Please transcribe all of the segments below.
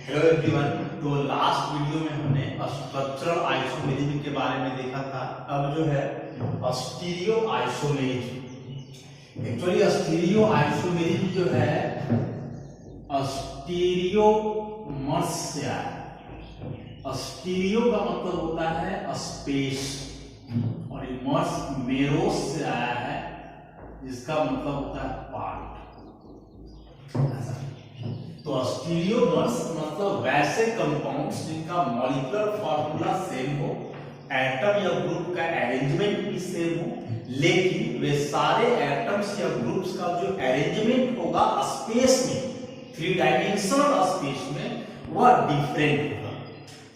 Hello everyone. तो last video में हमने स्ट्रक्चरल आइसोमेरिज्म के बारे में देखा था। अब जो है stereo isomerism. Actually stereo isomerism जो है स्टीरियोमर्स से आया है। स्टीरियो का मतलब होता है स्पेस और इमर्स मेरोस से आया है जिसका मतलब होता है पार्ट। तो स्टीरियोमर्स मतलब वैसे कंपाउंड्स जिनका मॉलिक्यूलर फार्मूला सेम हो, एटम या ग्रुप का अरेंजमेंट भी सेम हो, लेकिन वे सारे एटम्स या ग्रुप्स का जो अरेंजमेंट होगा स्पेस में, 3 डायमेंशनल स्पेस में, वह डिफरेंट होगा।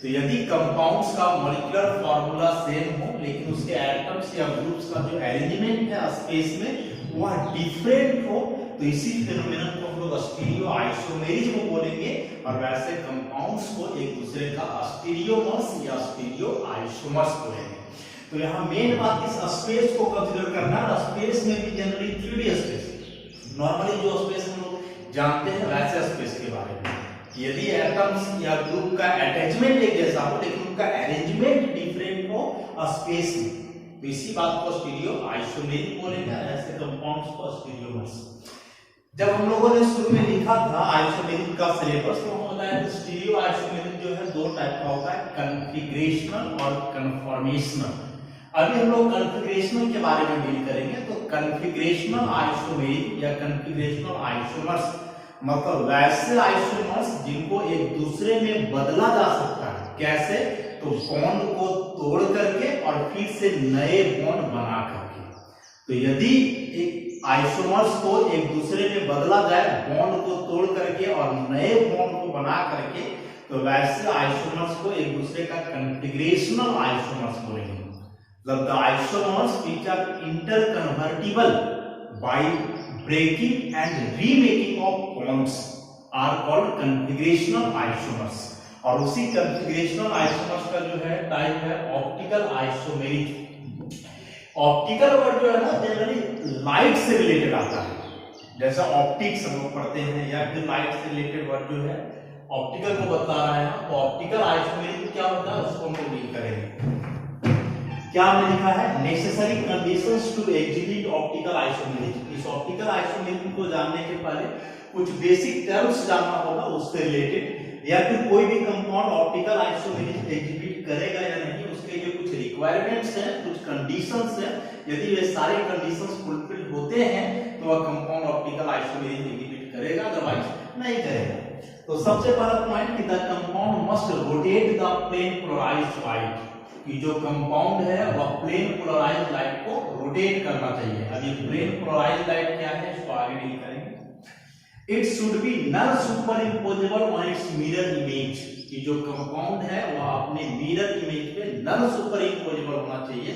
तो यदि कंपाउंड्स का मॉलिक्यूलर फार्मूला सेम हो लेकिन उसके एटम्स या ग्रुप्स का जो अरेंजमेंट है स्पेस में वह डिफरेंट हो, तो इसी फिनोमेनन को हम लोग स्टीरियो आइसोमेरिज्म बोलेंगे। और वैसे कंपाउंड्स को एक दूसरे का स्टीरियोमर्स या स्टीरियो आइसोमर्स बोलेंगे। तो यहाँ मेन बात इस स्पेस को कंसीडर करना है। स्पेस में भी जनरली 3D स्पेस, नॉर्मली जो स्पेस हम लोग जानते हैं वैसे स्पेस के बारे में। यदि एटम्स या ग्रुप का अटैचमेंट एक जैसा हो लेकिन उनका अरेंजमेंट डिफरेंट हो स्पेस में, तो इसी बात को स्टीरियो आइसोमेरिज्म बोलेंगे। ऐसे कंपाउंड्स को स्टीरियोमर्स। जब हम लोगों ने शुरू में लिखा था आइसोमेरिज्म का सिलेबस, तो हम बताया कि स्टीरियो आइसोमेरिज्म जो है 2 टाइप का होता है, कॉन्फ़िगरेशनल और कन्फॉर्मेशनल। अभी हम लोग कॉन्फ़िगरेशनल के बारे में डील करेंगे। तो कॉन्फ़िगरेशनल आइसोमेरिज्म या कॉन्फ़िगरेशनल आइसोमर्स मतलब वैसे आइसोमर्स जिनको एक दूसरे में बदला जा सकता है। कैसे? तो बॉन्ड को तोड़ करके और फिर से नए बॉन्ड बना करके। तो यदि एक आइसोमर्स को एक दूसरे में बदला जाए बॉन्ड को तोड़ करके और नए बॉन्ड को बना करके, तो वैसे आइसोमर्स को एक दूसरे का कॉन्फ़िगरेशनल आइसोमर्स बोलेंगे। मतलब the isomers which are interconvertible by breaking and remaking of bonds are called configurational isomers. और उसी कॉन्फ़िगरेशनल आइसोमर्स का जो है टाइप है ऑप्टिकल आइसोमेरिज्म। ऑप्टिकल वर्ड जो है ना जनरली लाइट से रिलेटेड आता है। जैसा ऑप्टिक्स हम लोग पढ़ते हैं या फिर लाइट से रिलेटेड वर्ड जो है ऑप्टिकल को बता रहा है। तो ऑप्टिकल आइसोमेरिज्म क्या होता है उसको हम लोग डील करेंगे। क्या हमने लिखा है? Necessary conditions to execute optical isomerism. इस ऑप्टिकल आइसोमेरिज्म को जानने के पहले कुछ बेसिक टर्म्स जानना होगा उससे रिलेटेड, या फिर कोई भी कंपाउंड ऑप्टिकल आइसोमेरिज्म एग्जीक्यूट करेगा या नहीं, उसके जो कुछ रिक्वायरमेंट्स हैं, कुछ कंडीशंस हैं। यदि वे सारे कंडीशंस फुलफिल होते हैं तो वह कंपाउंड ऑप्टिकल आइसोमेरिज्म एग्जीक्यूट करेगा, अदरवाइज नहीं करेगा। तो सबसे पहला पॉइंट कि the compound must rotate the plane polarized light, कि जो कंपाउंड है वह प्लेन पोलराइज्ड लाइट को रोटेट करना चाहिए। अब ये प्लेन पोलराइज्ड लाइट क्या है इसको आगे डील करेंगे। It should be non superimposable on its mirror image, कि जो कंपाउंड है वह अपने मिरर इमेज पे नॉन सुपरइम्पोजेबल होना चाहिए,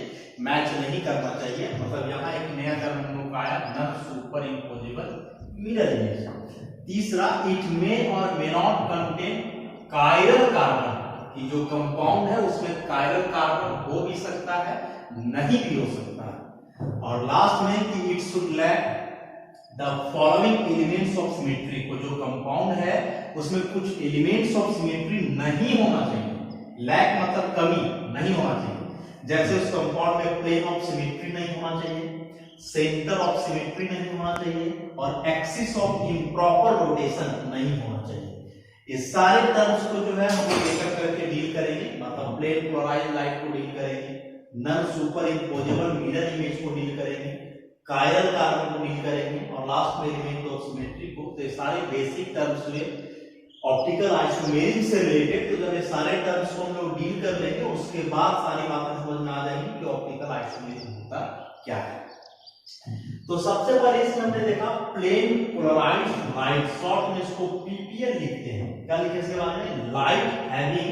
मैच नहीं करना चाहिए। मतलब यहाँ एक नया टर्म हम लोग का आया, नॉन सुपरइम्पोजेबल मिरर इमेज। तीसरा, इट मे और may not contain chiral carbon, कि जो कंपाउंड है उसमें कायरल कार्बन हो भी सकता है नहीं भी हो सकता है। और लास्ट में कि it should lack the following elements of symmetry, को जो कंपाउंड है उसमें कुछ एलिमेंट्स ऑफ सिमेट्री नहीं होना चाहिए। लैक मतलब कमी, नहीं होना चाहिए। जैसे उस कंपाउंड में प्लेन ऑफ सिमेट्री नहीं होना चाहिए, सेंटर ऑफ सिमेट्री नहीं होना चाहिए और एक्सिस ऑफ इम्प्रॉपर रोटेशन नहीं होना चाहिए। ये सारे टर्म्स को जो है हम लोग एक एक करके डील करेंगे। मतलब प्लेन पोलराइज्ड लाइट को डील करेंगे, नॉन सुपरइम्पोजेबल मिरर इमेज को डील करेंगे, कायरल कार्बन को डील करेंगे और लास्ट में एलिमेंट ऑफ सिमेट्री को। तो ये सारे बेसिक टर्म्स हुए ऑप्टिकल आइसोमेरिज्म से रिलेटेड। तो जब ये सारे टर्म्स को हम लोग डील कर लेंगे उसके बाद सारी बातें समझ में आ जाएंगी कि ऑप्टिकल आइसोमेरिज्म होता क्या है। तो सबसे पहले इसमें हमने देखा प्लेन पोलराइज्ड लाइट, शॉर्ट में इसको पीपीएल लिखते हैं। क्या लिखे इसके बारे में? Light having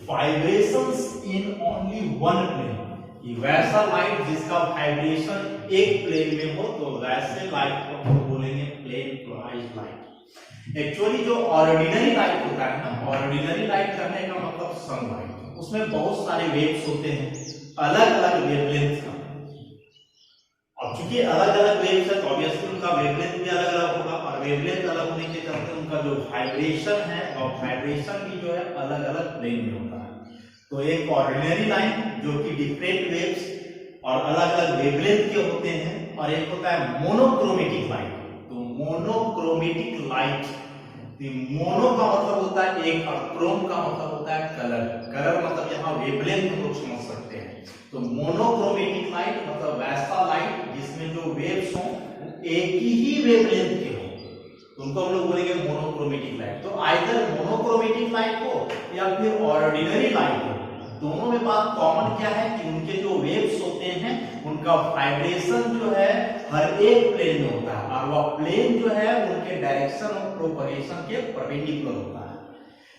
vibrations in only one plane, कि वैसा लाइट जिसका वाइब्रेशन एक प्लेन में हो, तो वैसे लाइट को हम बोलेंगे प्लेन पोलराइज्ड लाइट। एक्चुअली जो ऑर्डिनरी लाइट होता है ना, ऑर्डिनरी लाइट करने का मतलब सनलाइट, उसमें बहुत सारे वेव्स होते हैं अलग अलग वेवलेंथ का। अब चूंकि अलग अलग वेव्स है तो ऑब्वियसली उनका वेवलेंथ भी अलग अलग होगा, और वेवलेंथ अलग होने के चलते उनका जो वाइब्रेशन है और वाइब्रेशन भी जो है अलग अलग प्लेन में होता है। तो एक ऑर्डिनरी लाइन जो कि डिफरेंट वेव्स और अलग अलग वेवलेंथ के होते हैं, और एक होता है मोनोक्रोमेटिक लाइट। तो मोनोक्रोमेटिक लाइट, मोनो का मतलब होता है एक, और क्रोम का मतलब होता है कलर। कलर मतलब यहाँ वेवलेंथ हम लोग समझ सकते हैं। तो मोनोक्रोमेटिक लाइट मतलब वैसा लाइट जिसमें जो वेव्स हो एक ही वेवलेंथ के हो, तो उनको हम लोग बोलेंगे मोनोक्रोमेटिक लाइट। तो आइदर मोनोक्रोमेटिक लाइट हो या फिर ऑर्डिनरी लाइट हो, दोनों में बात कॉमन क्या है कि उनके जो वेव्स होते हैं उनका वाइब्रेशन जो है हर एक प्लेन में होता है, और वह प्लेन जो है उनके डायरेक्शन ऑफ प्रोपगेशन के परपेंडिकुलर होता है।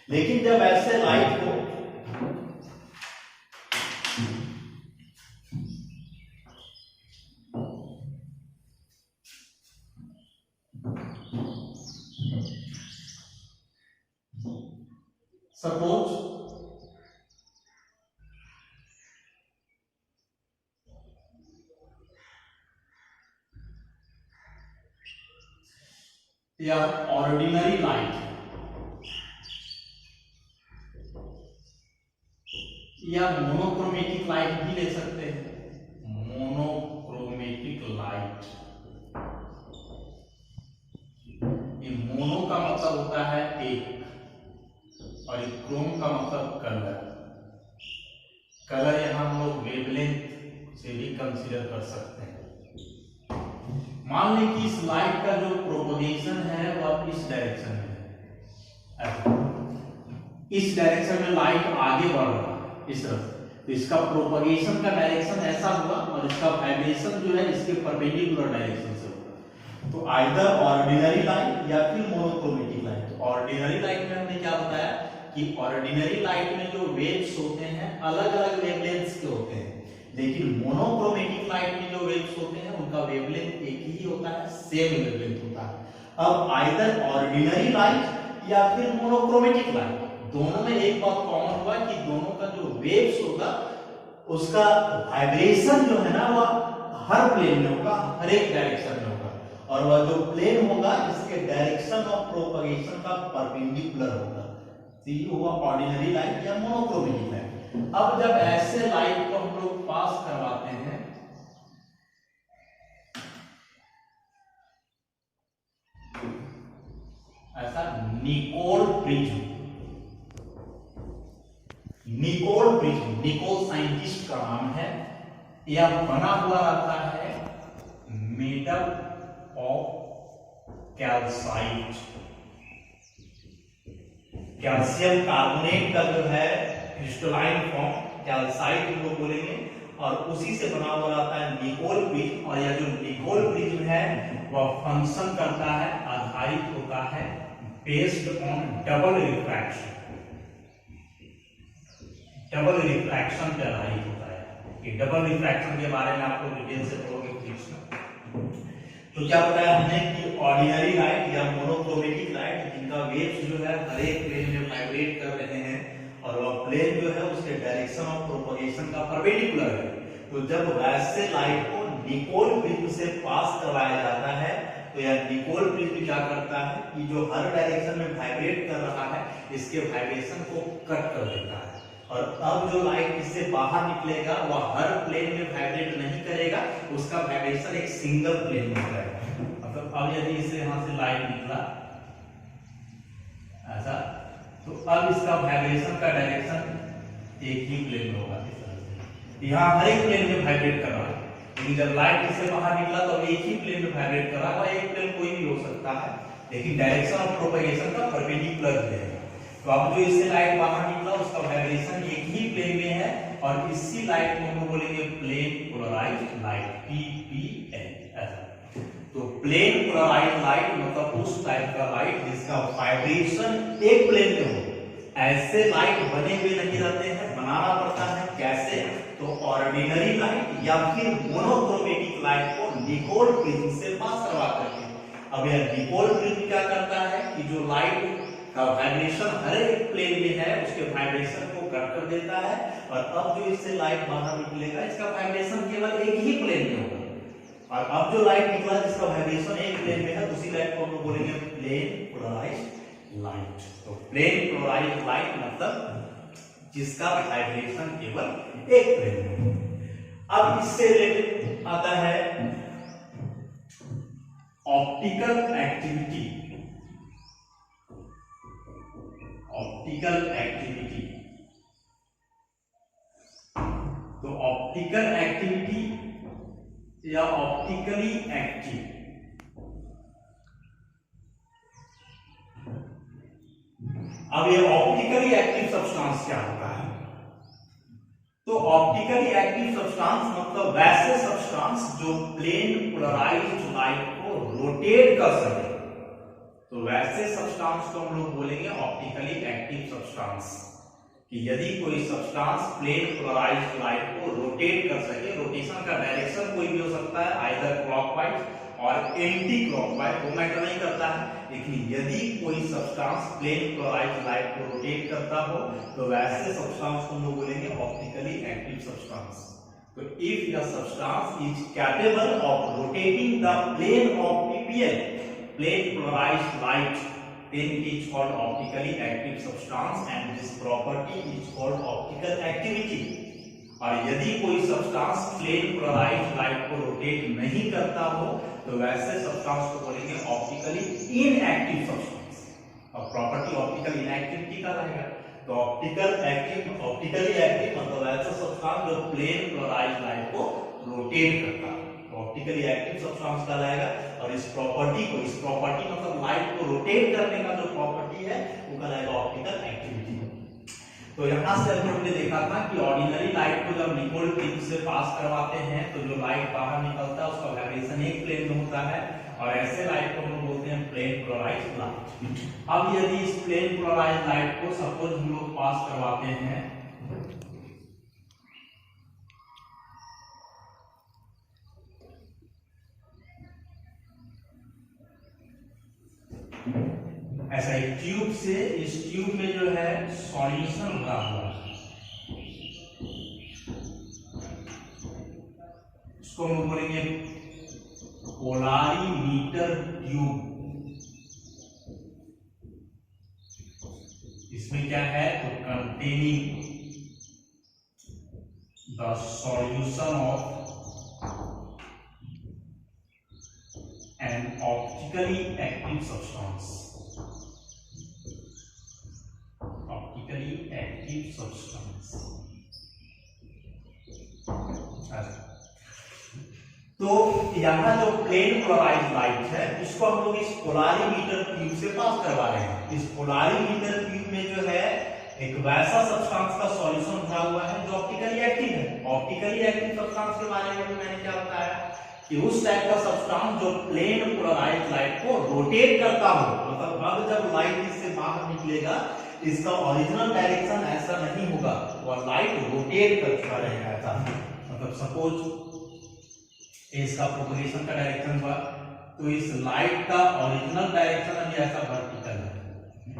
लेकिन जब ऐसे लाइट को सपोज या ऑर्डिनरी लाइट या मोनोक्रोमेटिक लाइट भी ले सकते हैं। मोनोक्रोमेटिक लाइट, ये मोनो का मतलब होता है एक, और ये क्रोम का मतलब कलर। कलर यहां हम लोग वेवलेंथ से भी कंसीडर कर सकते हैं। मान लें कि इस लाइट का जो प्रोपगेशन है वह इस डायरेक्शन में है, इस डायरेक्शन में लाइट आगे बढ़ रहा है इस तरफ, तो इसका प्रोपगेशन का डायरेक्शन ऐसा हुआ और इसका वाइब्रेशन जो है इसके परपेंडिकुलर डायरेक्शन से होगा। तो आइदर ऑर्डिनरी लाइट या फिर मोनोक्रोमेटिक लाइट। तो ऑर्डिनरी लाइट में हमने क्या बताया कि ऑर्डिनरी लाइट में जो वेव्स होते हैं अलग अलग वेवलेंथ्स के होते हैं, लेकिन मोनोक्रोमेटिक लाइट में जो वेव्स होते हैं उनका वेवलेंथ एक ही होता है, सेम वेवलेंथ होता है। अब आइदर ऑर्डिनरी लाइट या फिर मोनोक्रोमेटिक लाइट, दोनों में एक बात कॉमन हुआ कि दोनों का जो वेव्स होगा उसका वाइब्रेशन जो है ना वह हर प्लेन में होगा, हर एक डायरेक्शन में होगा, और वह जो प्लेन होगा इसके डायरेक्शन ऑफ प्रोपगेशन का परपेंडिकुलर होगा। तो ये हुआ ऑर्डिनरी लाइट या मोनोक्रोमेटिक लाइट। अब जब ऐसे लाइट को हम लोग पास करवाते हैं ऐसा Nicol prism, Nicol prism, Nicol scientist का नाम है, यह बना हुआ रहता है metal of calcite, calcium carbonate का जो है क्रिस्टलाइन फॉर्म कैल्साइट हम लोग बोलेंगे, और उसी से बना हुआ रहता है निकोल प्रिज्म। और यह जो निकोल प्रिज्म है वह फंक्शन करता है, आधारित होता है based on double refraction, double refraction पे आधारित होता है। कि डबल रिफ्रैक्शन के बारे में आपको डिटेल से पढ़ोगे फिजिक्स में। तो क्या बताया हमने कि ऑर्डिनरी लाइट या मोनोक्रोमेटिक लाइट जिनका वेव्स जो है हर एक प्लेन में वाइब्रेट कर रहे हैं और वह प्लेन जो है उसके डायरेक्शन ऑफ प्रोपगेशन का परपेंडिकुलर है। तो जब वैसे लाइट को निकोल प्रिज्म से पास करवाया जाता है तो यह निकोल प्रिज्म क्या करता है कि जो हर डायरेक्शन में वाइब्रेट कर रहा है इसके वाइब्रेशन को कट कर देता है, और अब जो लाइट इससे बाहर निकलेगा वह हर प्लेन में वाइब्रेट नहीं करेगा, उसका वाइब्रेशन एक सिंगल प्लेन में करेगा। मतलब अब यदि इससे यहां से लाइट निकला ऐसा, तो अब इसका वाइब्रेशन का डायरेक्शन एक ही प्लेन में होगा। यहाँ हर एक प्लेन में वाइब्रेट कर रहा है, लेकिन जब लाइट इससे बाहर निकला तो एक ही प्लेन में वाइब्रेट कर रहा है। एक प्लेन कोई भी हो सकता है, लेकिन डायरेक्शन ऑफ प्रोपगेशन का परपेंडिकुलर रहेगा। तो अब जो इससे लाइट बाहर निकला उसका वाइब्रेशन एक ही प्लेन में है, और इसी लाइट को हम बोलेंगे प्लेन पोलराइज्ड लाइट, PPL ऐसा। तो प्लेन पोलराइज्ड लाइट मतलब उस टाइप का लाइट जिसका वाइब्रेशन एक प्लेन में हो। ऐसे लाइट बने हुए नहीं रहते हैं, बनाना पड़ता है। कैसे? तो ऑर्डिनरी लाइट या फिर मोनोक्रोमेटिक लाइट को निकोल प्रिज्म से पास करवा करके। अब यह निकोल प्रिज्म क्या करता है कि जो लाइट का वाइब्रेशन हर एक प्लेन में है उसके वाइब्रेशन को कट कर देता है, और अब जो इससे लाइट बाहर निकलेगा इसका वाइब्रेशन केवल एक ही प्लेन में होगा। और अब जो लाइट निकला जिसका वाइब्रेशन एक प्लेन में है उसी लाइट को हम लोग बोलेंगे प्लेन पोलराइज्ड लाइट। तो प्लेन पोलराइज्ड लाइट मतलब जिसका वाइब्रेशन केवल एक प्लेन में। अब इससे रिलेटेड आता है ऑप्टिकल एक्टिविटी। ऑप्टिकल एक्टिविटी, तो ऑप्टिकल एक्टिविटी या ऑप्टिकली एक्टिव, अब ये ऑप्टिकली एक्टिव सब्सटेंस क्या होता है? तो ऑप्टिकली एक्टिव सब्सटेंस मतलब वैसे सब्सटेंस जो प्लेन पोलराइज्ड लाइट को रोटेट कर सके। तो वैसे सब्सटेंस को हम लोग बोलेंगे ऑप्टिकली एक्टिव सब्सटेंस। कि यदि कोई सब्सटेंस प्लेन पोलराइज्ड लाइट को रोटेट कर सके, रोटेशन का डायरेक्शन कोई भी हो सकता है, आइदर क्लॉकवाइज और एंटी क्लॉकवाइज, वो मैटर नहीं करता है, लेकिन यदि कोई सब्सटेंस प्लेन पोलराइज्ड लाइट को रोटेट करता हो तो वैसे सब्सटेंस को हम लोग बोलेंगे ऑप्टिकली एक्टिव सब्सटेंस। तो if the substance is capable of rotating the plane of PPL, plane polarized light, then it is called optically active substance and this property is called optical activity। और यदि कोई substance plane polarized light को rotate नहीं करता हो तो वैसे substance को बोलेंगे ऑप्टिकली इनएक्टिव सब्सटेंस। और प्रॉपर्टी ऑप्टिकल इनएक्टिविटी का रहेगा। तो ऑप्टिकली एक्टिव मतलब ऐसा सब्सटेंस जो प्लेन पोलराइज्ड लाइट को रोटेट करता है, ऑप्टिकली एक्टिव सब्सटेंस कहलाएगा। और इस प्रॉपर्टी मतलब लाइट को रोटेट करने का जो प्रॉपर्टी है वो कहलाएगा ऑप्टिकल एक्टिविटी। तो यहाँ से हमने देखा था कि ऑर्डिनरी लाइट को जब निकोल ट्यूब से पास करवाते हैं तो जो लाइट बाहर निकलता है उसका वाइब्रेशन एक प्लेन में होता है, और ऐसे लाइट को हम बोलते हैं प्लेन पोलराइज्ड लाइट। अब यदि इस प्लेन पोलराइज्ड लाइट को सपोज हम लोग पास करवाते हैं ऐसा एक ट्यूब से, इस ट्यूब में जो है सॉल्यूशन भरा हुआ है, इसको हम बोलेंगे पोलारीमीटर ट्यूब। इसमें क्या है तो containing the solution of an optically active substance, optically active substance। तो यहाँ जो प्लेन पोलराइज्ड लाइट है इसको हम लोग इस पोलारीमीटर ट्यूब से पास करवा रहे हैं। इस पोलारीमीटर ट्यूब में जो है एक वैसा सब्सटेंस का सॉल्यूशन भरा हुआ है जो ऑप्टिकली एक्टिव है। ऑप्टिकली एक्टिव सब्सटेंस के बारे में मैंने क्या बताया कि उस टाइप का सब्सटेंस जो प्लेन पोलराइज्ड लाइट को रोटेट करता हो। मतलब अब जब लाइट इससे बाहर निकलेगा इसका ओरिजिनल डायरेक्शन ऐसा नहीं होगा, वह लाइट रोटेट कर चुका रहेगा ऐसा। मतलब सपोज इसका प्रोपगेशन का डायरेक्शन हुआ तो इस लाइट का ओरिजिनल डायरेक्शन अभी ऐसा वर्टिकल है।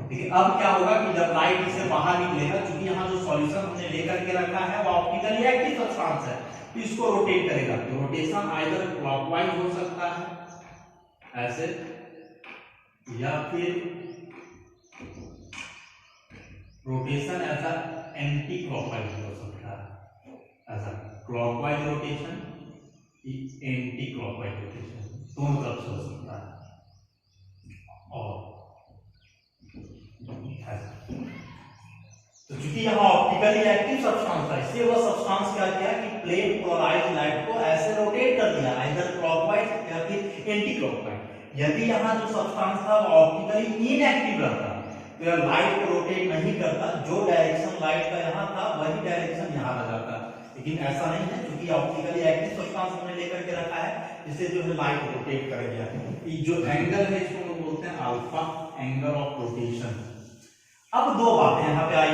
देखिए अब क्या होगा कि जब लाइट इससे बाहर निकलेगा, क्योंकि यहाँ जो सॉल्यूशन हमने लेकर के रखा है वो ऑप्टिकली एक्टिव सब्सटेंस है, इसको रोटेट करेगा। तो रोटेशन आइदर क्लॉकवाइज हो सकता है ऐसे, या फिर रोटेशन ऐसा एंटी क्लॉकवाइज हो सकता है। ऐसा clockwise rotation, anti clockwise rotation दोनों तरफ से हो सकता है। और तो चूंकि यहाँ ऑप्टिकली एक्टिव सब्सटेंस था इसलिए वह सब्सटेंस क्या किया कि प्लेन पोलराइज्ड लाइट को ऐसे रोटेट कर दिया, आइदर क्लॉकवाइज या फिर एंटी क्लॉकवाइज। यदि यहाँ जो सब्सटेंस था वो ऑप्टिकली इनएक्टिव रहता तो यह लाइट को रोटेट नहीं करता, जो डायरेक्शन लाइट का यहाँ था वही डायरेक्शन यहाँ आ जाता। लेकिन ऐसा नहीं है, क्योंकि ऑप्टिकली एक्टिव सब्सटेंस हमने लेकर के रखा है इससे जो है लाइट रोटेट कर दिया। ये जो एंगल है इसको हम बोलते हैं अल्फा एंगल ऑफ रोटेशन। अब दो बातें यहाँ पे आई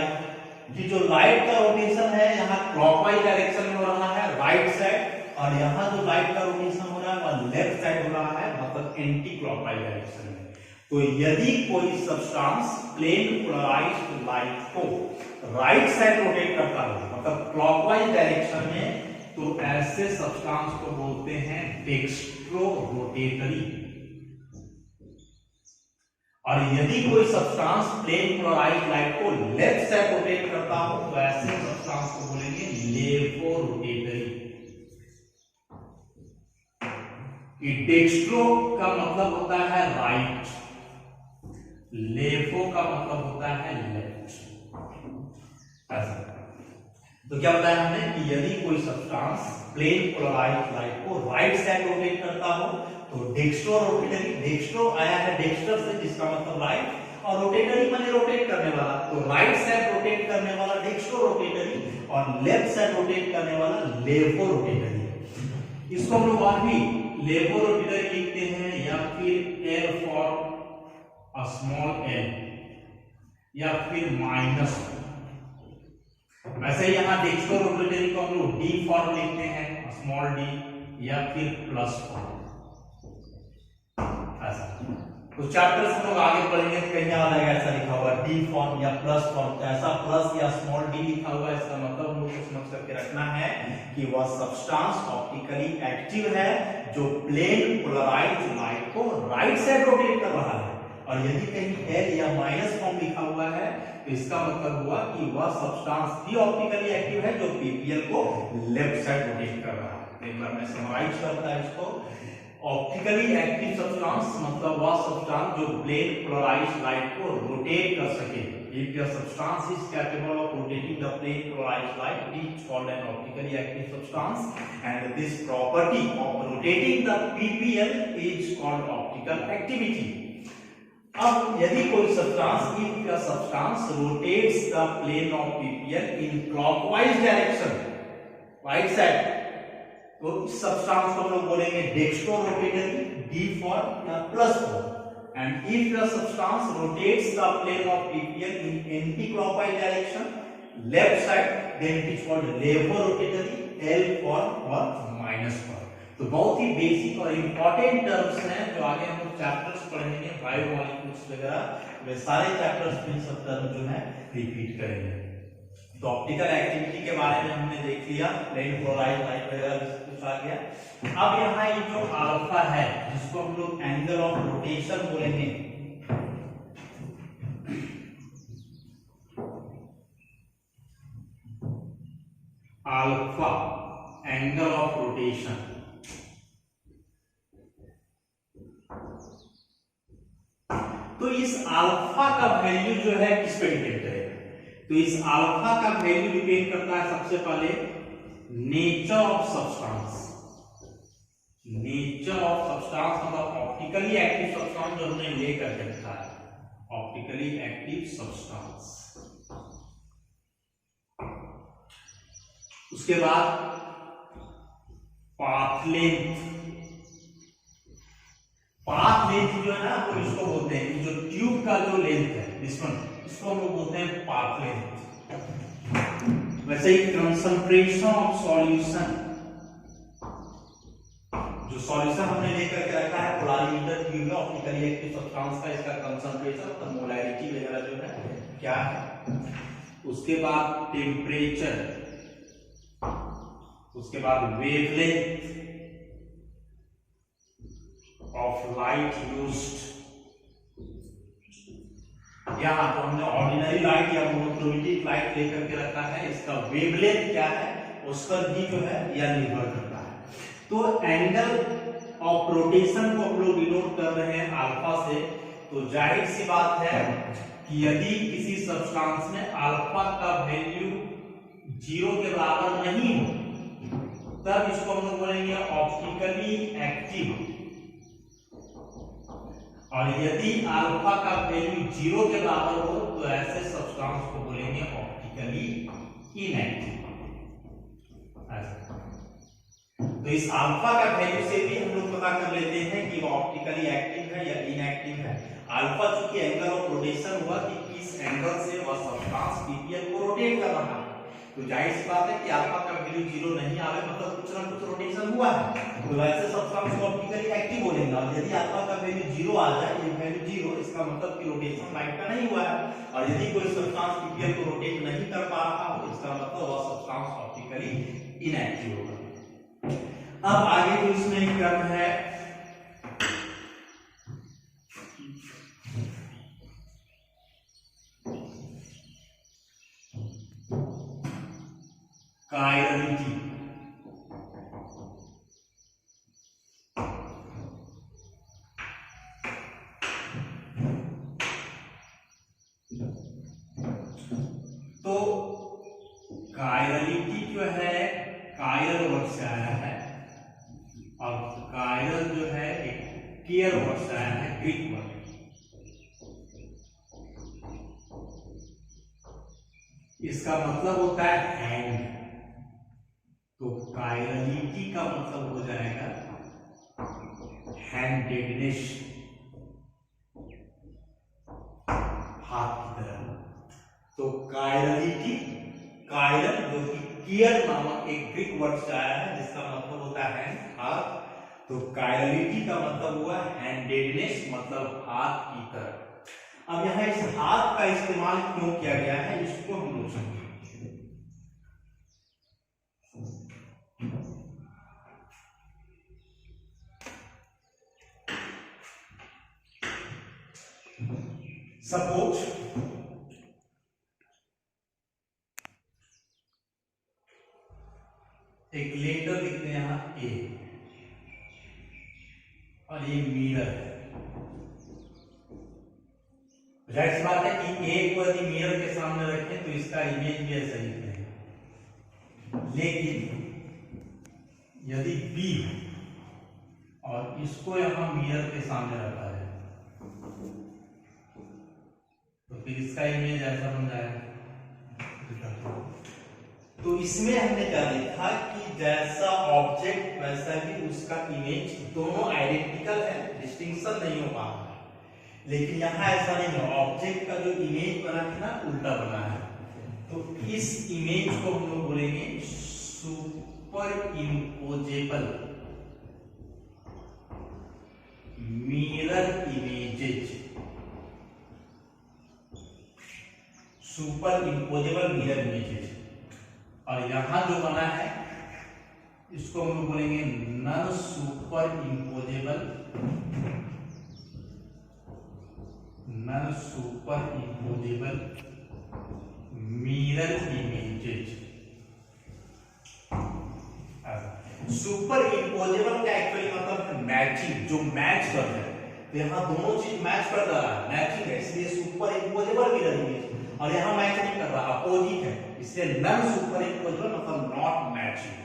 कि जो लाइट का रोटेशन है यहाँ क्लॉकवाइज डायरेक्शन में हो रहा है राइट साइड, और यहाँ जो लाइट का रोटेशन हो रहा है वह लेफ्ट साइड हो रहा है, मतलब एंटी क्लॉकवाइज डायरेक्शन में। तो यदि कोई सब्सटेंस प्लेन पोलराइज्ड लाइट को राइट साइड रोटेट करता हो, मतलब क्लॉकवाइज डायरेक्शन में तो ऐसे सब्सटेंस को बोलते हैं डेक्स्ट्रो रोटेटरी। और यदि कोई सब्सटेंस प्लेन पोलराइज्ड लाइट को लेफ्ट साइड रोटेट करता हो तो ऐसे सब्सटेंस को बोलेंगे लेवो रोटेटरी। डेक्स्ट्रो का मतलब होता है राइट, लेवो का मतलब होता है लेफ्ट। तो क्या बताया हमने कि यदि कोई सब्सटेंस प्लेन पोलराइज्ड लाइट को राइट साइड रोटेट करता हो तो डेक्स्ट्रो रोटेटरी, डेक्स्ट्रो आया है डेक्स्टर से जिसका मतलब राइट, और रोटेटरी माने रोटेट करने वाला, तो राइट साइड रोटेट करने वाला डेक्स्ट्रो रोटेटरी और लेफ्ट साइड रोटेट करने वाला लेवो रोटेटरी। इसको हम लोग और भी लेवो रोटेटरी लिखते हैं, या फिर एल फॉर स्मॉल एल, या फिर माइनस। वैसे यहां डेक्स्ट्रो रोटेटरी को हम लोग डी फॉर्म लिखते हैं, स्मॉल डी, या फिर प्लस फॉर्म। तो चैप्टर्स हम लोग आगे पढ़ेंगे, कहीं याद आएगा ऐसा लिखा हुआ डी फॉर्म या प्लस फॉर्म, तो ऐसा प्लस या स्मॉल डी लिखा हुआ है, इसका मतलब हम लोग को समझ करके रखना है कि वह सब्सटेंस ऑप्टिकली एक्टिव है जो प्लेन पोलराइज्ड लाइट को राइट साइड रोटेट कर रहा है। और यदि कहीं एल या माइनस फॉर्म लिखा हुआ है तो इसका मतलब हुआ कि वह सब्सटेंस भी ऑप्टिकली एक्टिव है जो पीपीएल को लेफ्ट साइड रोटेट कर रहा है। एक बार मैं समराइज करता है इसको, ऑप्टिकली एक्टिव सब्सटेंस मतलब वह सब्सटेंस जो प्लेन पोलराइज्ड लाइट को रोटेट कर सके। If a substance is capable of rotating the plane polarized light, it is called an optically active substance, and this property of rotating the PPL is called optical activity. अब यदि कोई substance, if a substance rotates the plane of PPL in clockwise direction, right side, तो इस substance को हम लोग बोलेंगे dextro rotatory, D for या plus for. And if the substance rotates the plane of PPL in anti-clockwise direction, left side, then it is called levo rotatory, L for or minus for। तो बहुत ही basic और important terms हैं जो आगे हम लोग chapters पढ़ेंगे, biomolecules वगैरह, वे सारे चैप्टर्स में सब टर्म जो है रिपीट करेंगे। तो ऑप्टिकल एक्टिविटी के बारे में हमने देख लिया, प्लेन पोलराइज्ड लाइट वगैरह कुछ आ गया। अब यहाँ ये जो अल्फा है जिसको हम लोग एंगल ऑफ रोटेशन बोलेंगे, अल्फा एंगल ऑफ रोटेशन, तो इस अल्फा का वैल्यू जो है किस पे डिपेंड करेगा? तो इस अल्फा का वैल्यू डिपेंड करता है सबसे पहले nature of substance. Nature of substance मतलब ऑप्टिकली एक्टिव सब्सटेंस जो हमने लेकर के रखा है, ऑप्टिकली एक्टिव सब्सटेंस। उसके बाद पाथ लेंथ, पाथ लेंथ जो है ना वो इसको बोलते हैं, जो ट्यूब का जो लेंथ है इसको हम लोग बोलते हैं पाथ लेंथ। वैसे ही कंसंट्रेशन ऑफ सॉल्यूशन, जो सॉल्यूशन हमने लेकर के रखा है पोलरिमीटर ट्यूब में ऑप्टिकली एक्टिव सब्सटेंस का, इसका कंसंट्रेशन मतलब मोलैरिटी वगैरह जो है क्या है। उसके बाद टेम्परेचर, उसके बाद वेवलेंथ ऑफ लाइट यूज्ड। यहाँ तो हमने ऑर्डिनरी लाइट या मोनोक्रोमेटिक लाइट लेकर के रखा है, इसका वेवलेंथ क्या है उस पर भी जो है यह निर्भर करता है। तो एंगल ऑफ रोटेशन को हम लोग डिनोट कर रहे हैं अल्फा से, तो जाहिर सी बात है कि यदि किसी सब्सटेंस में अल्फा का वैल्यू 0 के बराबर नहीं हो तब इसको हम लोग बोलेंगे ऑप्टिकली एक्टिव, और यदि अल्फा का वैल्यू 0 के बराबर हो तो ऐसे सब्सटेंस को बोलेंगे ऑप्टिकली इनएक्टिव। तो इस अल्फा का वैल्यू से भी हम लोग पता कर लेते हैं कि वो ऑप्टिकली एक्टिव है या इनएक्टिव है। अल्फा चूंकि एंगल ऑफ रोटेशन हुआ कि किस एंगल से वह सब्सटेंस पीपीएल को रोटेट कर रहा है, तो जाहिर सी बात है कि अल्फा का वैल्यू 0 नहीं आवे मतलब कुछ ना कुछ रोटेशन हुआ है, तो वैसे सब्सटेंस को ऑप्टिकली एक्टिव बोलेंगे। और यदि अल्फा का वैल्यू 0 आ जाए, ये वैल्यू 0, इसका मतलब कि रोटेशन लाइट का नहीं हुआ है। और यदि कोई सब्सटेंस पीपीएल को रोटेट नहीं कर पा रहा हो, इसका मतलब वह सब्सटेंस ऑप्टिकली इनएक्टिव होगा। अब आगे जो इसमें एक क्रम है, कायरलिटी। तो कायरलिटी जो है कायरल वर्ड से आया है, और कायरल जो है एक केयर वर्ड से आया है, ग्रीक वर्ड। इसका मतलब होता है हैंड। तो कायरलिटी का मतलब हो जाएगा हैंडेडनेस, हाथ की तरह। तो कायरलिटी, कायरल जो कि केयर नामक एक ग्रीक वर्ड से आया है जिसका मतलब होता है हैंड, हाथ। तो कायरलिटी का मतलब हुआ हैंडेडनेस, मतलब हाथ की तरह। अब यहां इस हाथ का इस्तेमाल क्यों किया गया है इसको हम लोग समझेंगे। सपोज एक लेटर लिखते हैं यहां ए, और ये मिरर है। जाहिर सी बात है कि ए को यदि मिरर के सामने रखें तो इसका इमेज भी ऐसा ही दिखेगा। लेकिन यदि बी और इसको यहां मिरर के सामने रखा है तो फिर इसका इमेज ऐसा बन जाएगा। तो इसमें हमने क्या देखा कि जैसा ऑब्जेक्ट वैसा ही उसका इमेज, दोनों आइडेंटिकल है, डिस्टिंक्शन नहीं हो पा रहा है। लेकिन यहाँ ऐसा नहीं है, ऑब्जेक्ट का जो इमेज बना है ना उल्टा बना है। तो इस इमेज को हम लोग बोलेंगे super imposable mirror images. Super imposable mirror images. और यहां जो बना है इसको हम लोग बोलेंगे non super imposable, non super imposable mirror images. Super imposable का एक्चुअली मतलब मैचिंग, जो मैच कर रहे हैं। तो यहाँ दोनों चीज मैच कर रहा है, मैचिंग है, इसलिए सुपर इम्पोजेबल मिरर इमेज। और यहाँ मैच नहीं कर रहा, अपोजिट है, इसलिए नॉन सुपर इम्पोजेबल मतलब नॉट मैचिंग।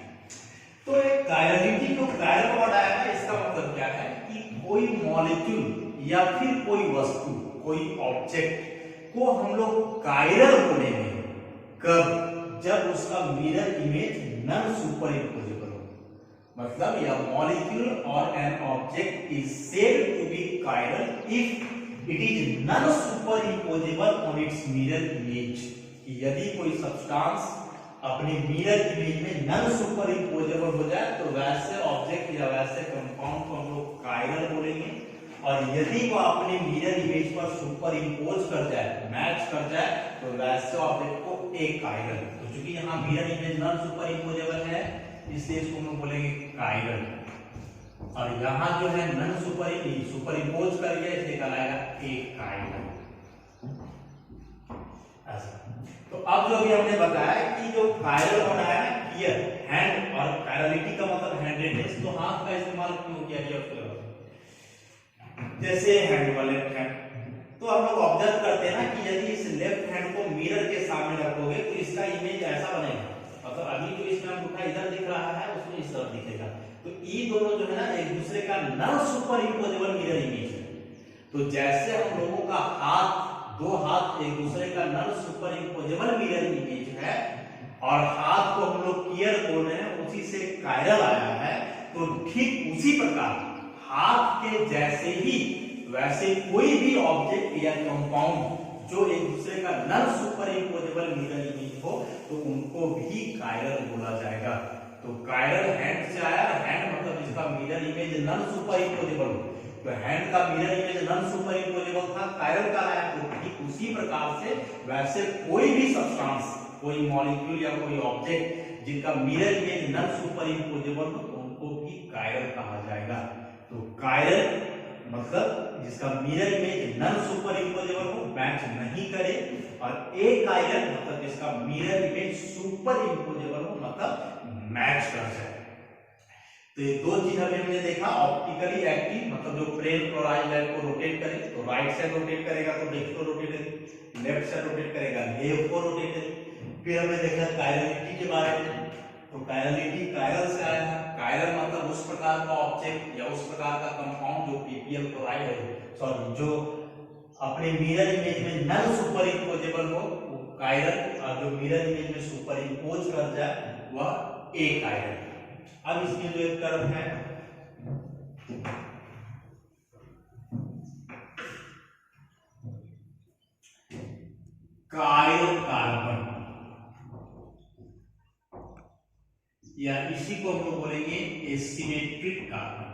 तो एक कायरलिटी जो कायरल वर्ड आया है इसका मतलब क्या है कि कोई मॉलिक्यूल या फिर कोई वस्तु, कोई ऑब्जेक्ट को हम लोग कायरल बोलेंगे कब, जब उसका mirror image non super imposable हो। मतलब यह मॉलिक्यूल और an object is said to be chiral if it is non super imposable on its mirror image. यदि कोई सब्सटेंस अपने मिरर इमेज में नॉन सुपर इम्पोजेबल हो जाए तो वैसे ऑब्जेक्ट या वैसे कंपाउंड को हम लोग कायरल बोलेंगे। और यदि वो अपने मिरर इमेज पर सुपर इम्पोज कर जाए, मैच कर जाए, तो वैसे ऑब्जेक्ट को कायरल। तो चूंकि यहाँ mirror image non super imposable है इसलिए इसको हम लोग बोलेंगे कायरल। और यहाँ जो है नॉन सुपर इम्पोज कर गया इसलिए कहलाएगा कायरल। तो अब जो भी हमने बताया कि जो कायरल बनाया है कियर, हैंड, और कायरलिटी का मतलब हैंडेडनेस। तो हाथ का इस्तेमाल क्यों किया गया? जैसे हैंड वाले हैंड, तो हम लोग ऑब्जर्व करते हैं ना कि यदि इस लेफ्ट हैंड को मिरर के सामने रखोगे तो इसका इमेज ऐसा बनेगा। मतलब अभी जो इसमें अंगूठा इधर दिख रहा है उसमें इस तरफ दिखेगा। तो ये दोनों जो है ना एक दूसरे का non super imposable mirror image है। तो जैसे हम लोगों का हाथ, दो हाथ एक दूसरे का non super imposable mirror image है और हाथ को हम लोग कियर बोल रहे हैं, उसी से कायरल आया है। तो ठीक उसी प्रकार हाथ के जैसे ही वैसे कोई भी ऑब्जेक्ट या कंपाउंड जो एक दूसरे का non super imposable mirror image हो तो उनको भी कायरल बोला जाएगा। तो कायरल हैंड से आया, हैंड मतलब जिसका mirror image non super imposable हो। तो हैंड का mirror image non super imposable था, कायरल का आया। तो ठीक उसी प्रकार से वैसे कोई भी सब्सटेंस, कोई मॉलिक्यूल या कोई ऑब्जेक्ट जिनका mirror image non super imposable हो उनको होगी, कायरल कहा जाएगा। तो कायरल मतलब जिसका mirror image non super imposable हो, मैच नहीं करे, और ए कायरल मतलब जिसका मिरर इमेज सुपर इम्पोजेबल हो, मतलब मैच कर जाए। तो ये दो चीज हमने देखा, ऑप्टिकली एक्टिव मतलब जो प्लेन क्लोराइड लाइट को रोटेट करे तो राइट साइड रोटेट करेगा तो लेफ्ट को रोटेट करेगा, लेफ्ट साइड रोटेट करेगा लेफ्ट को रोटेट करेगा। फिर हमने देखा कायरलिटी के बारे में, तो कायरलिटी कायरल से आया है। कायरल मतलब उस प्रकार का ऑब्जेक्ट या उस प्रकार का कंपाउंड जो पीपीएल क्लोराइड है, सॉरी जो अपने मिरर इमेज में नन सुपर इम्पोजेबल हो वो कायरल, और जो मिरर इमेज में सुपर इम्पोज कर जाए वह ए कायरल। अब इसमें जो एक टर्म है कायरल कार्बन, या इसी को हम लोग बोलेंगे एसिमेट्रिक कार्बन,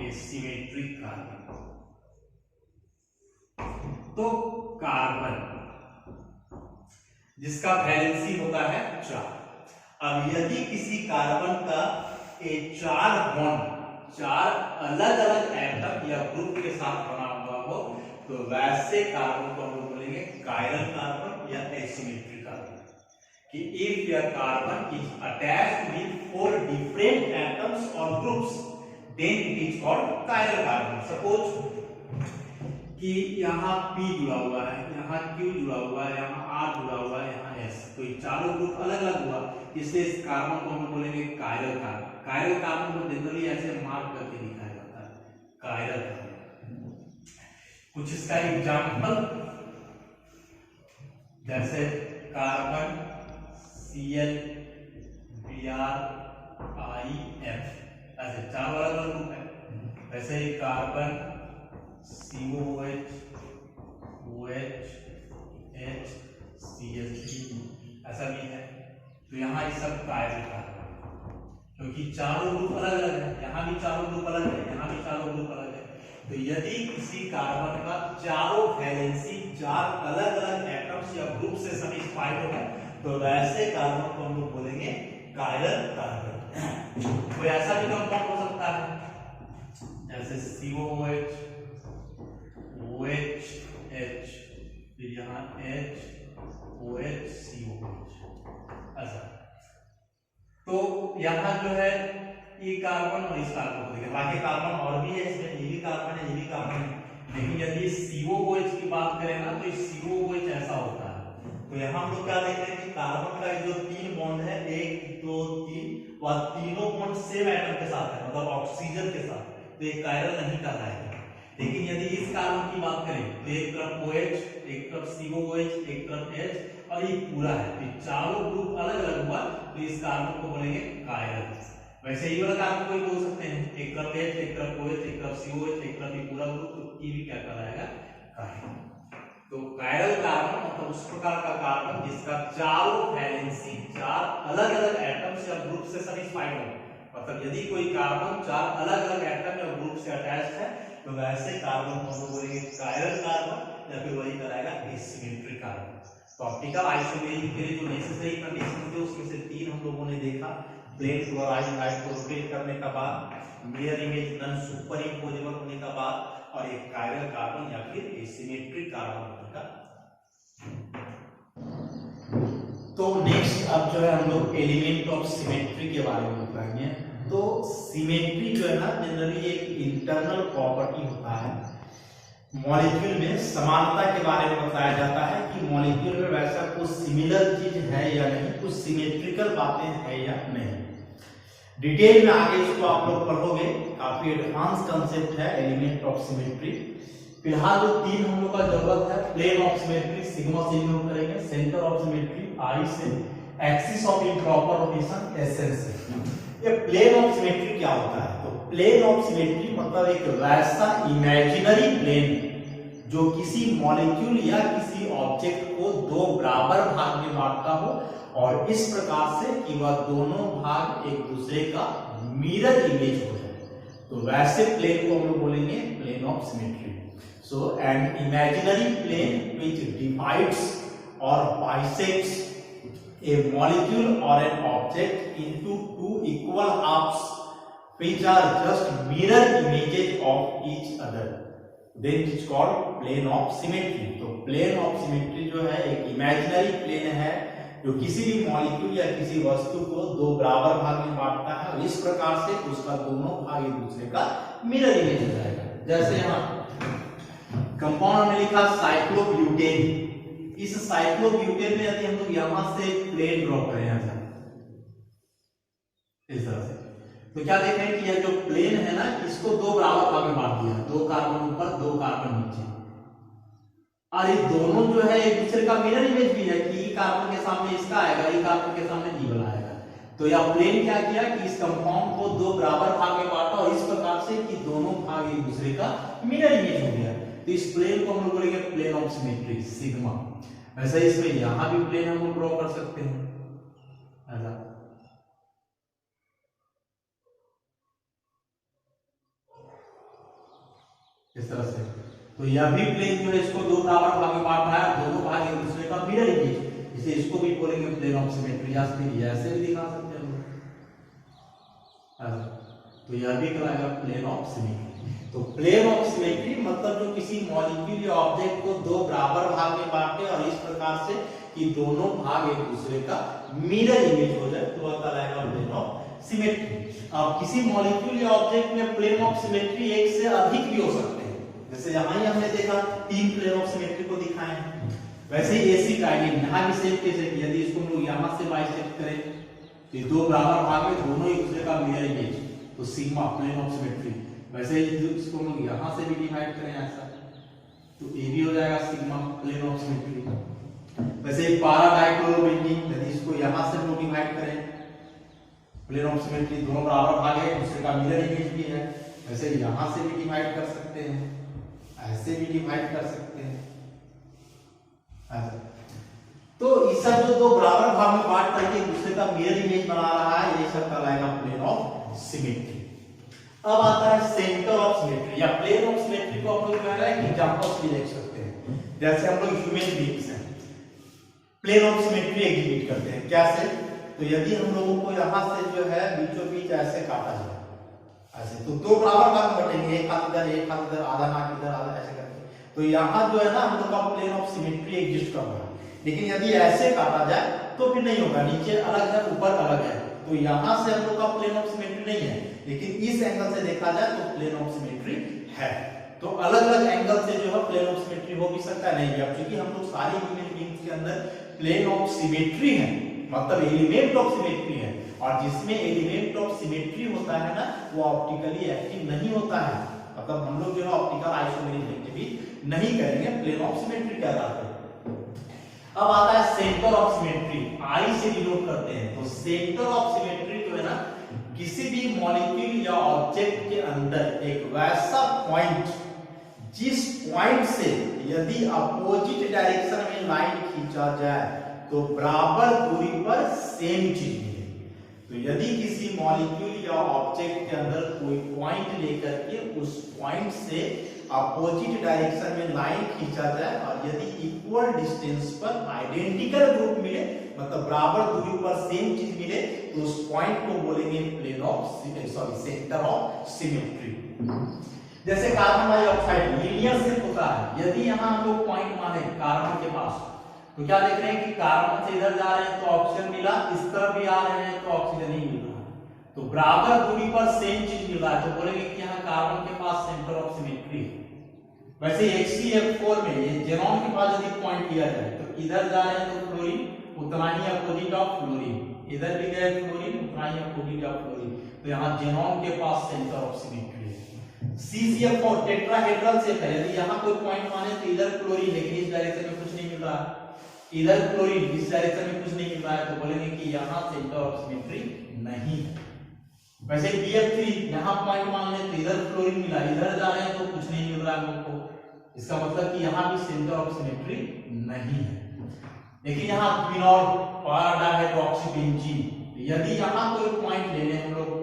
एसिमेट्रिक कार्बन। तो कार्बन जिसका वैलेंसी होता है 4। अब यदि किसी कार्बन का चार बॉन्ड चार अलग अलग एटम या ग्रुप के साथ बना हुआ हो तो वैसे कार्बन को हम लोग बोलेंगे कायरल कार्बन या एसिमेट्रिक कार्बन। कि if your carbon is attached with 4 different atoms और groups then it is called chiral carbon. Suppose कि यहाँ P जुड़ा हुआ है, यहाँ Q जुड़ा हुआ है, यहाँ R जुड़ा हुआ है, यहाँ S, तो ये चारों ग्रुप अलग अलग हुआ, इसलिए इस कार्बन को हम बोलेंगे कायरल कार्बन। कायरल कार्बन को जनरली ऐसे मार्क करके दिखाया जाता है, कायरल कार्बन। कुछ इसका एग्जाम्पल जैसे कार्बन Cl Br IF, ऐसे चार अलग अलग ग्रुप है। वैसे ही carbon COOH OH H CH3 ऐसा भी है। तो यहाँ ये सब कायरल कार्बन, क्योंकि चारों ग्रुप अलग अलग है, यहाँ भी चारों ग्रुप अलग है, यहाँ भी चारों ग्रुप अलग है। तो यदि किसी कार्बन का चारों वैलेंसी चार अलग अलग एटम्स या ग्रुप से सैटिस्फाइड हो तो वैसे कार्बन को हम लोग बोलेंगे कायरल कार्बन। कोई ऐसा भी कंपाउंड हो सकता है जैसे COOH OH H, फिर यहाँ H OH COOH ऐसा। तो यहाँ जो है ये कार्बन और इस कार्बन को देखिए, बाकी कार्बन और भी है इसमें, ये भी कार्बन है, ये भी कार्बन है, लेकिन यदि COOH की बात करें ना तो COOH ऐसा होता है। तो यहाँ हम लोग क्या देखते हैं कि कार्बन का जो 3 बॉन्ड है 1 2 3, वह तीनों बॉन्ड सेम एटम के साथ है, मतलब ऑक्सीजन के साथ, तो ये कायरल नहीं कहलाएगा। लेकिन यदि इस कार्बन की बात करें तो एक तरफ OH, एक तरफ COOH, एक तरफ H और ये पूरा है, तो चारों ग्रुप अलग अलग हुआ, तो इस कार्बन को बोलेंगे कायरल। वैसे ये वाला कार्बन को भी बोल सकते हैं, एक तरफ H, एक तरफ OH, एक तरफ COOH, एक तरफ ये पूरा ग्रुप, तो ये भी क्या कहलाएगा, कायरल। तो कायरल कार्बन मतलब उस प्रकार का कार्बन जिसका चारों वैलेंसी चार अलग अलग एटम्स या ग्रुप से सैटिस्फाइड हो। मतलब यदि कोई कार्बन चार अलग अलग एटम या ग्रुप से अटैच्ड है तो वैसे कार्बन को हम बोलेंगे कायरल कार्बन, या फिर वही कराएगा एसिमेट्रिक कार्बन। तो ऑप्टिकल आइसोमेरिज्म के लिए जो नेसेसरी कंडीशन थे उसमें से 3 हम लोगों ने देखा, प्लेन क्लोराइड लाइट को रोटेट करने का बाद, mirror image non super imposable होने का बाद, और एक कायरल कार्बन या फिर एसिमेट्रिक कार्बन होने का। तो नेक्स्ट अब जो है हम लोग एलिमेंट ऑफ सिमेट्री के बारे में बताएंगे। तो सिमेट्री जो है ना जनरली एक इंटरनल प्रॉपर्टी होता है, मॉलिक्यूल में समानता के बारे में बताया जाता है कि मॉलिक्यूल में वैसा कुछ सिमिलर चीज है या नहीं, कुछ सिमेट्रिकल बातें है या नहीं। डिटेल में आगे इसको आप लोग पढ़ोगे, काफी एडवांस कंसेप्ट है एलिमेंट ऑफ सिमेट्री। फिलहाल जो 3 हम लोग का जरूरत है, प्लेन ऑफ सिमेट्री सिग्मा से हम करेंगे, सेंटर ऑफ सिमेट्री आई से, axis of improper rotation SN से। ये प्लेन ऑफ सिमेट्री क्या होता है? तो प्लेन ऑफ सिमेट्री मतलब एक वैसा इमेजिनरी प्लेन जो किसी मॉलिक्यूल या किसी ऑब्जेक्ट को 2 बराबर भाग में बांटता हो और इस प्रकार से कि वह दोनों भाग एक दूसरे का मिरर इमेज हो जाए, तो वैसे प्लेन को हम लोग बोलेंगे plane of symmetry. So an imaginary plane which divides और bisects a molecule or an object into two equal halves which are just mirror images of each other, then it is called plane of symmetry. तो plane of symmetry जो है एक imaginary plane है जो किसी भी molecule या किसी वस्तु को दो बराबर भाग में बांटता है और इस प्रकार से उसका दोनों भाग एक दूसरे का मिरर इमेज हो जाएगा। जैसे यहाँ कंपाउंड में लिखा साइक्लोब्यूटेन, इस साइक्लोब्यूटेन में यदि हम लोग यहां से प्लेन ड्रॉ करें ऐसा इस तरह से, तो क्या देख रहे हैं कि यह जो प्लेन है ना इसको दो बराबर भाग में बांट दिया, दो कार्बन ऊपर दो कार्बन नीचे, और ये दोनों जो है एक दूसरे का मिरर इमेज भी है कि ई कार्बन के सामने इसका आएगा, ई कार्बन के सामने ई वाला आएगा। तो यह प्लेन क्या किया कि इस कंपाउंड को दो बराबर भाग में बांटा और इस प्रकार से कि दोनों भाग एक दूसरे का मिरर इमेज हो गया। तो इस प्लेन को हम लोग बोलेंगे प्लेन ऑफ सिमेट्री सिग्मा। वैसे इसमें यहां भी प्लेन हम लोग ड्रॉ कर सकते हैं ऐसा, इस तरह से। तो यह भी प्लेन जो है इसको दो बराबर भाग में बांट रहा है, दोनों भाग एक दूसरे का मिरर इमेज, इसे इसको भी बोलेंगे प्लेन ऑफ सिमेट्री। या फिर ऐसे भी दिखा सकते हैं हम, तो यह भी कहलाएगा प्लेन ऑफ सिमेट्री। तो प्लेन ऑफ सिमेट्री मतलब जो किसी मॉलिक्यूल या ऑब्जेक्ट को दो बराबर भाग में बांटे और इस प्रकार से कि दोनों भाग एक दूसरे का मिरर इमेज हो जाए, तो वह कहलाएगा प्लेन ऑफ सिमेट्री। अब किसी मॉलिक्यूल या ऑब्जेक्ट में प्लेन ऑफ सिमेट्री एक से अधिक भी हो सकते हैं, जैसे यहां ही हमने देखा तीन प्लेन ऑफ सिमेट्री को दिखाए हैं। वैसे ही एसिड आयनिन यहां भी सेम केस है, यदि इसको हम लोग यहां से बाइसेक्ट करें तो ये दो बराबर भाग में दोनों एक दूसरे का मिरर इमेज, तो सिग्मा प्लेन ऑफ सिमेट्री। वैसे ही इसको हम लोग यहां से भी डिवाइड करें ऐसा, तो ये भी हो जाएगा सिग्मा प्लेन ऑफ सिमेट्री। वैसे ही पारा डाइक्लोरोबेंजीन यदि इसको यहां से हम लोग डिवाइड करें, प्लेन ऑफ सिमेट्री, दोनों बराबर भाग है, दूसरे का मिरर इमेज भी है। वैसे यहां से भी डिवाइड कर सकते हैं, ऐसे भी डिवाइड कर सकते हैं ऐसा। तो ये सब जो दो बराबर भाग में बांट करके दूसरे का मिरर इमेज बना रहा है, ये सब कहलाएगा प्लेन ऑफ सिमेट्री। अब आता है सेंटर ऑफ सिमेट्री या प्लेन ऑफ सिमेट्री को हम लोग कह रहे हैं एग्जांपल्स भी देख सकते हैं। जैसे हम लोग ह्यूमन बीइंग्स हैं, प्लेन ऑफ सिमेट्री एग्जीक्यूट करते हैं कैसे, तो यदि हम लोगों को यहां से जो है बीचों बीच ऐसे काटा जाए ऐसे, तो दो बराबर भाग में बटेंगे, एक हाथ इधर एक हाथ इधर, आधा नाक इधर आधा ऐसे करके, तो यहाँ जो है ना हम लोग का प्लेन ऑफ सिमेट्री एग्जिस्ट कर रहा है। लेकिन यदि ऐसे काटा जाए तो फिर नहीं होगा, नीचे अलग है ऊपर अलग है, तो यहाँ से हम लोग का प्लेन ऑफ सिमेट्री नहीं है। लेकिन इस एंगल से देखा जाए तो प्लेन ऑफ सिमेट्री है। तो अलग अलग एंगल से जो है प्लेन ऑफ सिमेट्री हो भी सकता है, नहीं। अब क्योंकि हम लोग सारे ह्यूमन बीइंग्स के अंदर प्लेन ऑफ सिमेट्री है, मतलब एलिमेंट ऑफ सिमेट्री है, और जिसमें एलिमेंट ऑफ सिमेट्री होता है ना वो ऑप्टिकली एक्टिव नहीं होता है, मतलब हम लोग जो है ऑप्टिकल आइसोमेरिक एक्टिविटी नहीं करेंगे, प्लेन ऑफ सिमेट्री कहलाते हैं। अब आता है सेंटर ऑफ सिमेट्री, आई से डिनोट करते हैं। तो सेंटर ऑफ सिमेट्री जो है ना किसी भी मॉलिक्यूल या ऑब्जेक्ट के अंदर एक वैसा पॉइंट जिस पॉइंट से यदि अपोजिट डायरेक्शन में लाइन खींचा जाए तो बराबर दूरी पर सेम चीज मिले। तो यदि किसी मॉलिक्यूल या ऑब्जेक्ट के अंदर कोई पॉइंट लेकर के उस पॉइंट से अपोजिट डायरेक्शन में लाइन खींचा जाए और यदि इक्वल डिस्टेंस पर आइडेंटिकल ग्रुप मिले, मतलब बराबर दूरी पर सेम चीज मिले, तो उस पॉइंट को बोलेंगे plane of centre of symmetry. जैसे कार्बन डाइऑक्साइड लीनियर शिफ्ट होता है, यदि यहां हम लोग पॉइंट माने कार्बन के पास, तो क्या देख रहे हैं कि कार्बन से इधर जा रहे हैं तो ऑक्सीजन मिला, इस तरफ भी आ रहे हैं तो ऑक्सीजन ही मिल रहा है, तो बराबर दूरी पर सेम चीज मिल रहा है, तो बोलेंगे कि यहाँ कार्बन के पास सेंटर ऑफ सिमेट्री है। वैसे HCl4 में ये जेनॉन के पास यदि पॉइंट लिया जाए तो इधर जा रहे हैं तो क्लोरीन उतना ही अपोजिट ऑफ फ्लोरीन, इधर भी गए फ्लोरीन उतना ही अपोजिट ऑफ फ्लोरीन, तो यहाँ जेनॉन के पास सेंटर ऑफ सिमेट्री है। CCl4 टेट्राहेड्रल शेप है, यदि यहाँ कोई पॉइंट माने तो इधर क्लोरीन लेकिन इस डायरेक्शन में कुछ नहीं मिल रहा है, इधर क्लोरीन इस डायरेक्शन में कुछ नहीं मिल रहा है, तो बोलेंगे कि यहाँ सेंटर ऑफ सिमेट्री नहीं है। वैसे BF3 यहाँ पॉइंट मान लें तो इधर क्लोरीन मिला, इधर जा रहे हैं तो कुछ नहीं मिल रहा है हमको, इसका मतलब कि यहाँ भी सेंटर ऑफ सिमेट्री नहीं है। लेकिन यहाँ फिनॉल पाराडाइहाइड्रोक्सीबेंजीन, यदि यहाँ कोई पॉइंट ले लें हम लोग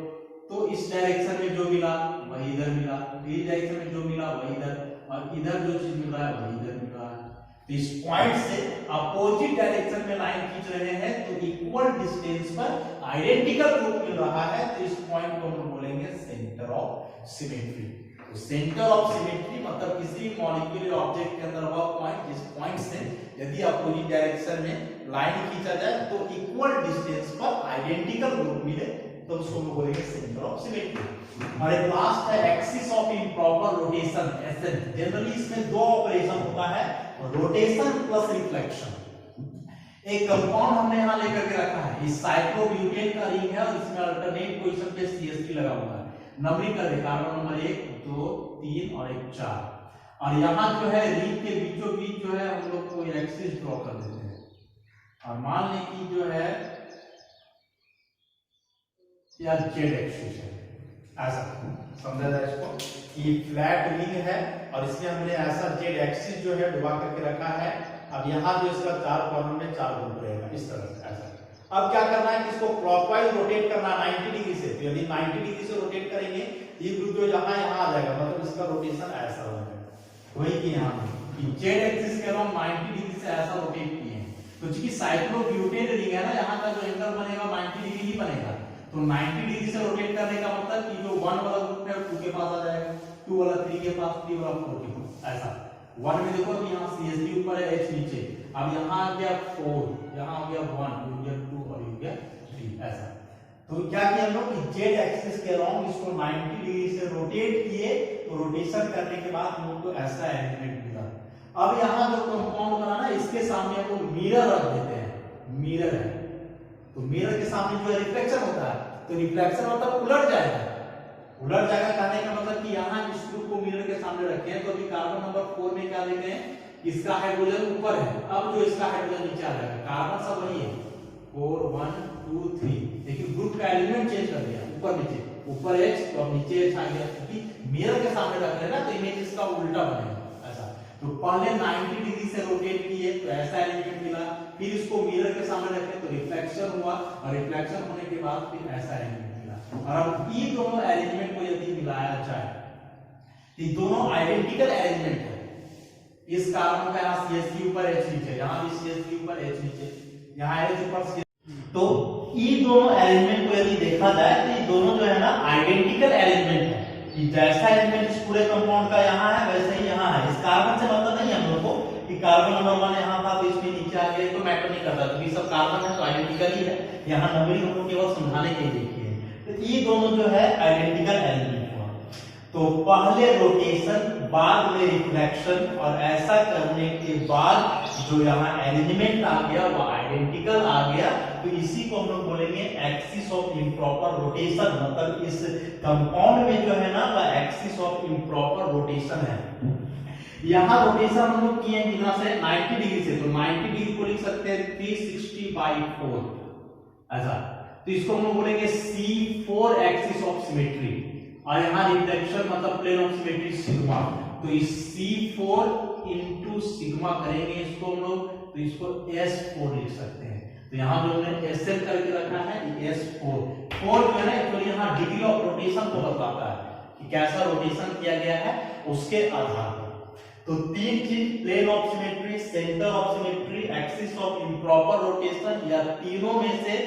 तो इस डायरेक्शन में जो मिला वही इधर मिला, इस डायरेक्शन में जो मिला वही इधर, और इधर जो चीज मिल रहा है वही इधर मिल रहा है। तो इस पॉइंट से अपोजिट डायरेक्शन में लाइन खींच रहे हैं तो इक्वल डिस्टेंस पर आइडेंटिकल ग्रुप मिल रहा है, तो इस पॉइंट को हम बोलेंगे सेंटर ऑफ सिमेट्री। तो सेंटर ऑफ सिमेट्री मतलब किसी भी मॉलिक्यूलर ऑब्जेक्ट के अंदर वह पॉइंट जिस पॉइंट से यदि अपोजिट डायरेक्शन में लाइन खींचा जाए तो इक्वल डिस्टेंस पर आइडेंटिकल ग्रुप मिले तो उसको हम बोलेंगे सेंटर ऑफ सिमेट्री। और एक लास्ट है एक्सिस ऑफ इंप्रॉपर रोटेशन। ऐसे जनरली इसमें दो ऑपरेशन होता है, रोटेशन प्लस रिफ्लेक्शन। एक कंपाउंड हमने यहां लेकर के रखा है, इस साइक्लोब्यूटेन का रिंग है और इसमें अल्टरनेट पोजीशन पे CH3 लगा हुआ है। नंबरिंग कर दे, कार्बन नंबर 1 2 3 और 1 4। और यहां जो है रिंग के बीचों बीच जो है हम लोग कोई एक्सिस ड्रॉ कर देते हैं और मान लें कि जो है या जेड एक्सिस है, ऐसा समझा जाए इसको कि फ्लैट रिंग है और इसमें हमने ऐसा जेड एक्सिस जो है डुबा करके रखा है। अब यहाँ जो इसका 4 कॉर्नर में 4 ग्रुप रहेगा इस तरह से, ऐसा। अब क्या करना है कि इसको क्लॉकवाइज रोटेट करना 90 डिग्री से। तो यदि 90 डिग्री से रोटेट करेंगे ये ग्रुप जो यहाँ आ जाएगा, मतलब इसका रोटेशन ऐसा हो जाएगा। वही कि यहाँ जेड एक्सिस के अराउंड 90 डिग्री से ऐसा रोटेट किए हैं। तो चूंकि साइक्लोब्यूटेन रिंग है ना, यहाँ का जो एंगल बनेगा 90 डिग्री ही बनेगा। तो 90 डिग्री से रोटेट करने का मतलब कि जो 1 वाला ग्रुप है 2 के पास आ जाएगा, 2 वाला 3 के पास, 3 वाला 4 के पास, ऐसा। 1 में देखो कि यहाँ CH3 ऊपर है, H नीचे। अब यहाँ आ गया 4, यहाँ हो गया 1, हो गया 2 और हो गया 3, ऐसा। तो क्या किया हम लोग कि जेड एक्सिस के अराउंड इसको 90 डिग्री से रोटेट किए। तो रोटेशन करने के बाद हम लोग को ऐसा अरेंजमेंट मिला। अब यहाँ जो कंपाउंड बना ना, इसके सामने हम लोग मिरर रख देते हैं। मिरर है तो मिरर के सामने जो रिफ्लेक्शन होता है, तो रिफ्लेक्शन मतलब उलट जाएगा। उलट जाएगा कहने का मतलब कि यहाँ इस ग्रुप को मिरर के सामने रखे हैं तो अभी कार्बन नंबर 4 में क्या देख रहे हैं, इसका हाइड्रोजन ऊपर है, अब जो इसका हाइड्रोजन नीचे आ जाएगा। कार्बन सब वही है 4 1 2 3, लेकिन ग्रुप का एलिमेंट चेंज कर दिया, ऊपर नीचे, ऊपर H तो अब नीचे H आ गया, क्योंकि मिरर के सामने रख रहे हैं ना तो इमेज इसका उल्टा बनेगा, ऐसा। तो पहले 90 डिग्री से रोटेट किए तो ऐसा एलिमेंट मिला, फिर इसको मिरर के सामने रखे तो रिफ्लेक्शन हुआ और रिफ्लेक्शन होने के बाद फिर ऐसा एलिमेंट मिला। और अब ये दोनों एलिमेंट को यदि मिलाया जाए, ये दोनों आइडेंटिकल एलिमेंट है। इस कार्बन का यहाँ CH3 ऊपर H नीचे, यहाँ भी CH3 ऊपर H नीचे, यहाँ H ऊपर। तो ये दोनों एलिमेंट को यदि देखा जाए तो ये दोनों जो है ना आइडेंटिकल एलिमेंट है। कि जैसा एलिमेंट इस पूरे कंपाउंड का यहाँ है वैसे ही यहाँ है। इस कार्बन से मतलब नहीं है हम लोग को कि कार्बन नंबर 1 यहाँ था तो इसमें नीचे आ गया, तो मैटर नहीं करता, क्योंकि सब कार्बन है तो आइडेंटिकल ही है। यहाँ नंबरिंग हम लोग केवल समझाने के लिए किए। तो ये दोनों जो है आइडेंटिकल एलिमेंट हुआ। तो पहले रोटेशन, बाद में रिफ्लेक्शन, और ऐसा करने के बाद जो यहाँ एलिमेंट आ गया वो आइडेंटिकल आ गया। तो इसी को हम लोग बोलेंगे एक्सिस ऑफ इम्प्रॉपर रोटेशन। मतलब इस कंपाउंड में जो है ना वो एक्सिस ऑफ इम्प्रॉपर रोटेशन है। यहाँ रोटेशन हम लोग किए बिना से 90 डिग्री से, तो 90 डिग्री को लिख सकते हैं 360/4, ऐसा। तो इसको हम लोग बोलेंगे C4 एक्सिस ऑफ सिमेट्री। और यहाँ रिफ्लेक्शन मतलब प्लेन ऑफ सिमेट्री सिग्मा। तो इस C4 इंटू सिग्मा करेंगे इसको हम लोग, तो इसको S4 लिख सकते हैं। तो यहाँ जो हमने SL करके रखा है ये S4 जो है ना, तो यहाँ डिग्री ऑफ रोटेशन को बताता है कि कैसा रोटेशन किया गया है उसके आधार पर। तो 3 चीज, plane of symmetry, centre of symmetry, axis of improper rotation, या तीनों में से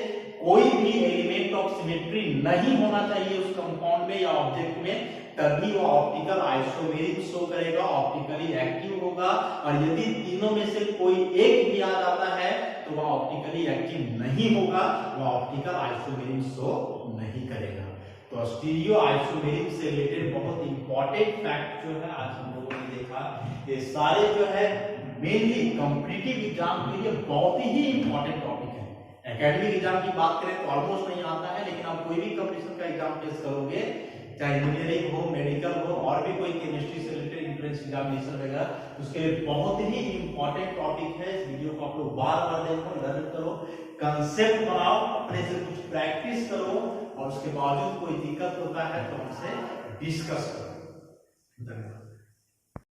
कोई भी एलिमेंट ऑफ सिमेट्री नहीं होना चाहिए उस कंपाउंड में या ऑब्जेक्ट में, तभी वो ऑप्टिकल आइसोमेरिक शो करेगा, ऑप्टिकली एक्टिव होगा। और यदि तीनों में से कोई एक भी आ जाता है तो वह ऑप्टिकली एक्टिव नहीं होगा, वह ऑप्टिकल आइसोमेरिक शो नहीं करेगा। तो स्टीरियो आइसोमेरिक से रिलेटेड बहुत इंपॉर्टेंट फैक्ट जो है आज हम लोगों ने देखा। ये सारे जो है मेनली कॉम्पिटिटिव एग्जाम के लिए बहुत ही इंपॉर्टेंट टॉपिक है। एकेडमिक एग्जाम की बात करें तो ऑलमोस्ट नहीं आता है, लेकिन आप कोई भी कंपटीशन का एग्जाम फेस करोगे, चाहे इंजीनियरिंग हो, मेडिकल हो, और भी कोई केमिस्ट्री से रिलेटेड एंट्रेंस एग्जामिनेशन वगैरह, उसके लिए बहुत ही इंपॉर्टेंट टॉपिक है। इस वीडियो को आप लोग बार-बार देखो, लर्न करो, कंसेप्ट बनाओ, अपने से कुछ प्रैक्टिस करो, और उसके बावजूद कोई दिक्कत होता है तो हमसे डिस्कस करो। धन्यवाद।